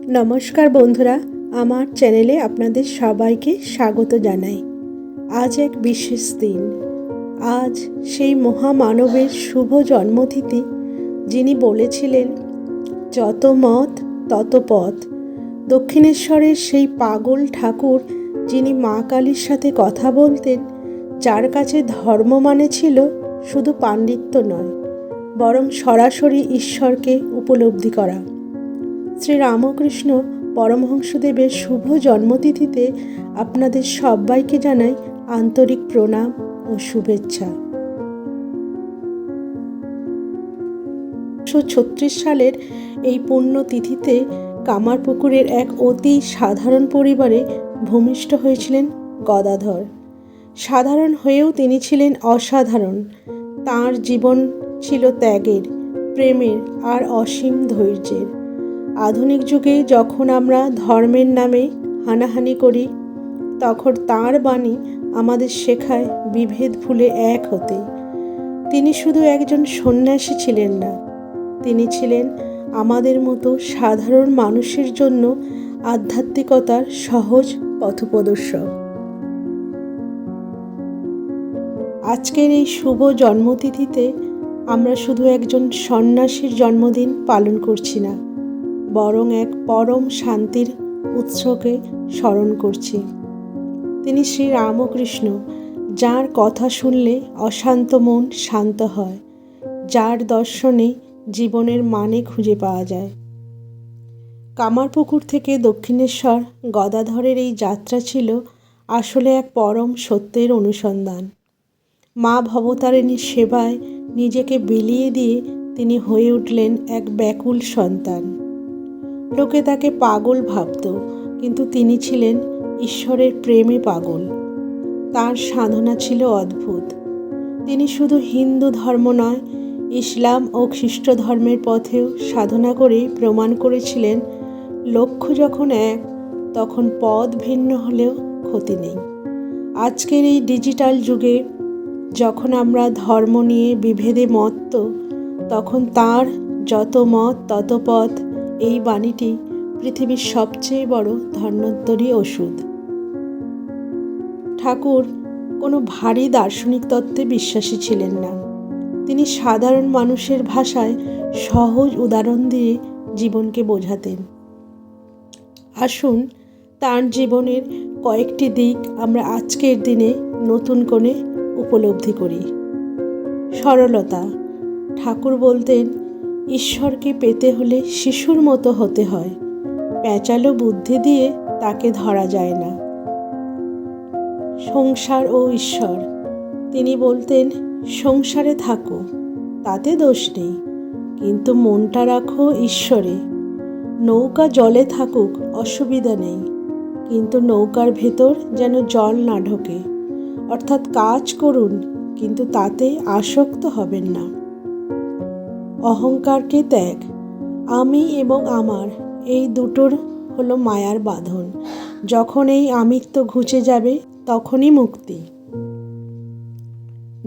নমস্কার বন্ধুরা, আমার চ্যানেলে আপনাদের সবাইকে স্বাগত জানাই। আজ এক বিশেষ দিন। আজ সেই মহামানবের শুভ জন্মতিথি, যিনি বলেছিলেন যত মত তত পথ। দক্ষিণেশ্বরের সেই পাগল ঠাকুর, যিনি মা কালীর সাথে কথা বলতেন, যার কাছে ধর্ম মানে ছিল শুধু পাণ্ডিত্য নয়, বরং সরাসরি ঈশ্বরকে উপলব্ধি করা। শ্রীরামকৃষ্ণ পরমহংসদেবের শুভ জন্মতিথিতে আপনাদের সবাইকে জানাই আন্তরিক প্রণাম ও শুভেচ্ছা। 1936 সালের এই পুণ্যতিথিতে কামারপুকুরের এক অতি সাধারণ পরিবারে ভূমিষ্ঠ হয়েছিলেন গদাধর। সাধারণ হয়েও তিনি ছিলেন অসাধারণ। তাঁর জীবন ছিল ত্যাগের, প্রেমের আর অসীম ধৈর্যের। আধুনিক যুগে যখন আমরা ধর্মের নামে হানাহানি করি, তখন তাঁর বাণী আমাদের শেখায় বিভেদ ভুলে এক হতে। তিনি শুধু একজন সন্ন্যাসী ছিলেন না, তিনি ছিলেন আমাদের মতো সাধারণ মানুষের জন্য আধ্যাত্মিকতার সহজ পথপ্রদর্শক। আজকের এই শুভ জন্মতিথিতে আমরা শুধু একজন সন্ন্যাসীর জন্মদিন পালন করছি না, বরং এক পরম শান্তির উৎসকে স্মরণ করছি। তিনি শ্রী রামকৃষ্ণ, যার কথা শুনলে অশান্ত মন শান্ত হয়, যার দর্শনে জীবনের মানে খুঁজে পাওয়া যায়। কামারপুকুর থেকে দক্ষিণেশ্বর গদাধরের এই যাত্রা ছিল আসলে এক পরম সত্যের অনুসন্ধান। মা ভবতারিণীর সেবায় নিজেকে বিলিয়ে দিয়ে তিনি হয়ে উঠলেন এক ব্যাকুল সন্তান। লোকে তাকে পাগল ভাবত, কিন্তু তিনি ছিলেন ঈশ্বরের প্রেমে পাগল। তার সাধনা ছিল অদ্ভুত। তিনি শুধু হিন্দু ধর্ম নয়, ইসলাম ও খ্রিস্ট ধর্মের পথেও সাধনা করে প্রমাণ করেছিলেন, লক্ষ্য যখন এক, তখন পথ ভিন্ন হলেও ক্ষতি নেই। আজকের এই ডিজিটাল যুগে যখন আমরা ধর্ম নিয়ে বিভেদে মত্ত, তখন তার যত মত তত পথ এই বাণীটি পৃথিবীর সবচেয়ে বড় ধন্বন্তরী ওষুধ। ঠাকুর কোনো ভারী দার্শনিক তত্ত্বে বিশ্বাসী ছিলেন না। তিনি সাধারণ মানুষের ভাষায় সহজ উদাহরণ দিয়ে জীবনকে বোঝাতেন। আসুন তার জীবনের কয়েকটি দিক আমরা আজকের দিনে নতুন করে উপলব্ধি করি। সরলতা। ঠাকুর বলতেন, ঈশ্বরকে পেতে হলে শিশুর মতো হতে হয়, প্যাঁচালো বুদ্ধি দিয়ে তাকে ধরা যায় না। সংসার ও ঈশ্বর। তিনি বলতেন, সংসারে থাকো, তাতে দোষ নেই, কিন্তু মনটা রাখো ঈশ্বরে। নৌকা জলে থাকুক, অসুবিধা নেই, কিন্তু নৌকার ভেতর যেন জল না ঢোকে। অর্থাৎ কাজ করুন, কিন্তু তাতে আসক্ত হবেন না। অহংকারকে ত্যাগ। আমি এবং আমার, এই দুটোর হলো মায়ার বাঁধন। যখন এই আমিত্ব ঘুচে যাবে, তখনই মুক্তি।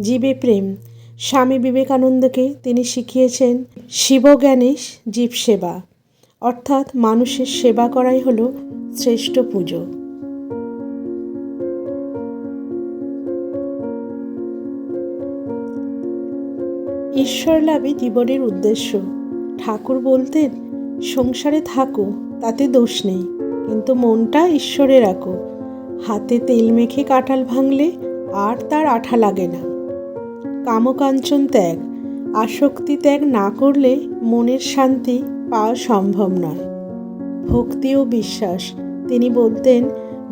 জীবে প্রেম। স্বামী বিবেকানন্দকে তিনি শিখিয়েছেন শিবজ্ঞানে জীব সেবা, অর্থাৎ মানুষের সেবা করাই হলো শ্রেষ্ঠ পুজো। ঈশ্বর লাভই জীবনের উদ্দেশ্য। ঠাকুর বলতেন, সংসারে থাকো, তাতে দোষ নেই, কিন্তু মনটা ঈশ্বরে রাখো। হাতে তেল মেখে কাঁঠাল ভাঙলে আর তার আঠা লাগে না। কামকাঞ্চন ত্যাগ। আসক্তি ত্যাগ না করলে মনের শান্তি পাওয়া সম্ভব নয়। ভক্তি ও বিশ্বাস। তিনি বলতেন,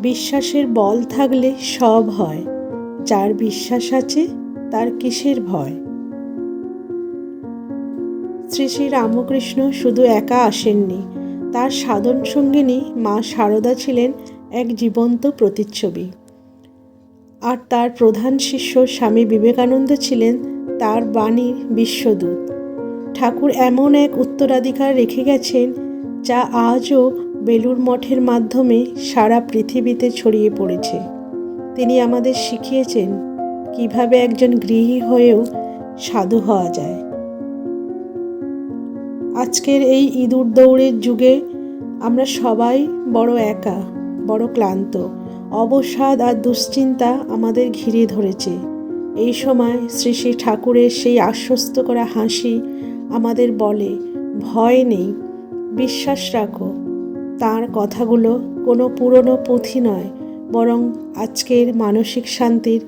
বিশ্বাসের বল থাকলে সব হয়, যার বিশ্বাস আছে তার কিসের ভয়। শ্রী শ্রী রামকৃষ্ণ শুধু একা আসেননি, তার সাধন সঙ্গিনী মা সারদা ছিলেন এক জীবন্ত প্রতিচ্ছবি। আর তার প্রধান শিষ্য স্বামী বিবেকানন্দ ছিলেন তার বাণীর বিশ্বদূত। ঠাকুর এমন এক উত্তরাধিকার রেখে গেছেন, যা আজও বেলুড় মঠের মাধ্যমে সারা পৃথিবীতে ছড়িয়ে পড়েছে। তিনি আমাদের শিখিয়েছেন কিভাবে একজন গৃহী হয়েও সাধু হওয়া যায়। আজকের এই ইঁদুর দৌড়ের যুগে আমরা সবাই বড় একা, বড় ক্লান্ত। অবসাদ আর দুশ্চিন্তা আমাদের ঘিরে ধরেছে। এই সময় শ্রী শ্রী ঠাকুরের সেই আশ্বস্ত করা হাসি আমাদের বলে, ভয় নেই, বিশ্বাস রাখো। তাঁর কথাগুলো কোনো পুরনো পুঁথি নয়, বরং আজকের মানসিক শান্তির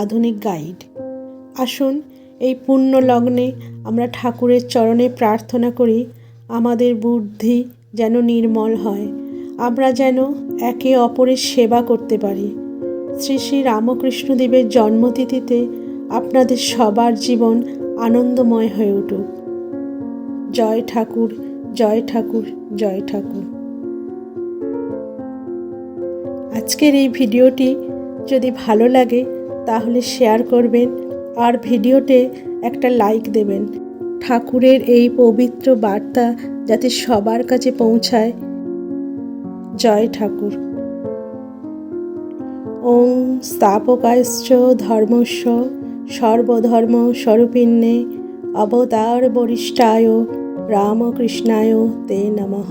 আধুনিক গাইড। আসুন এই পুণ্য লগ্নে আমরা ঠাকুরের চরণে প্রার্থনা করি আমাদের বুদ্ধি যেন নির্মল হয়, আমরা যেন একে অপরের সেবা করতে পারি। শ্রী শ্রী রামকৃষ্ণদেবের জন্মতিথিতে আপনাদের সবার জীবন আনন্দময় হয়ে উঠুক। জয় ঠাকুর, জয় ঠাকুর, জয় ঠাকুর। আজকের এই ভিডিওটি যদি ভালো লাগে তাহলে শেয়ার করবেন আর ভিডিওতে একটা লাইক দেবেন। ঠাকুরের এই পবিত্র বার্তা যাতে সবার কাছে পৌঁছায়। জয় ঠাকুর। ওং স্থাপকায়শ্চ ধর্মস্য সর্বধর্ম স্বরূপিণ্যে অবতার বরিষ্ঠায় রামকৃষ্ণায় তে নমঃ।